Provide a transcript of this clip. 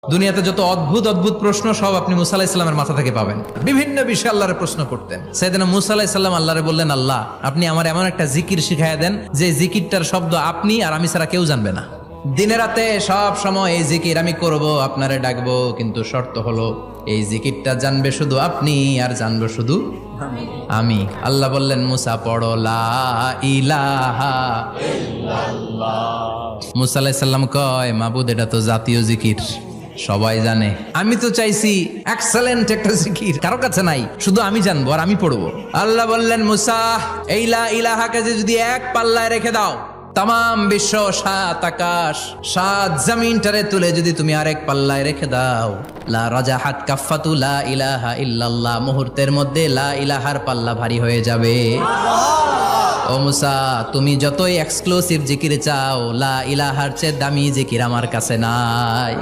দুনিয়াতে যত অদ্ভুত অদ্ভুত প্রশ্ন সব আপনি মুসা আলাইহিস সালামের মাথা থেকে পাবেন। বিভিন্ন বিষয়ে আল্লাহরে প্রশ্ন করতেন। সাইয়েদনা মুসা আলাইহিস সালাম আল্লাহরে বললেন, আল্লাহ আপনি আমার এমন একটা জিকির শিখাইয়া দেন যে জিকিরটার শব্দ আপনি আর আমি ছাড়া কেউ জানবে না। দিনে রাতে সব সময় এই জিকির আমি করব, আপনারে ডাকবো, কিন্তু শর্ত হলো এই জিকিরটা জানবে শুধু আপনি আর জানবো শুধু আমি। আল্লাহ বললেন, মুসা পড়ো লা ইলাহা ইল্লাল্লাহ। মুসা আলাইহিস সালাম কয়, মাবুদ এটা তো জাতীয় জিকির, সবাই জানে। আমি তো চাইছি এক্সেলেন্ট একটা জিকির, কারো কাছে নাই, শুধু আমি জানবো আর আমি পড়বো। আল্লাহ বললেন, মুসা এই লা ইলাহাকে যদি এক পাল্লায় রেখে দাও, তাম বিশ্ব, সাত আকাশ, সাত জমিনটারে তুলে যদি তুমি আরেক পাল্লায় রেখে দাও, লা রাজাহাত কাফাতু লা ইলাহা ইল্লাল্লাহ, মুহূর্তের মধ্যে লা ইলাহার পাল্লা ভারী হয়ে যাবে। ও মুসা, তুমি যতই এক্সক্লুসিভ জিকির চাও, লা ইলাহার চেয়ে দামি জিকির আমার কাছে নাই।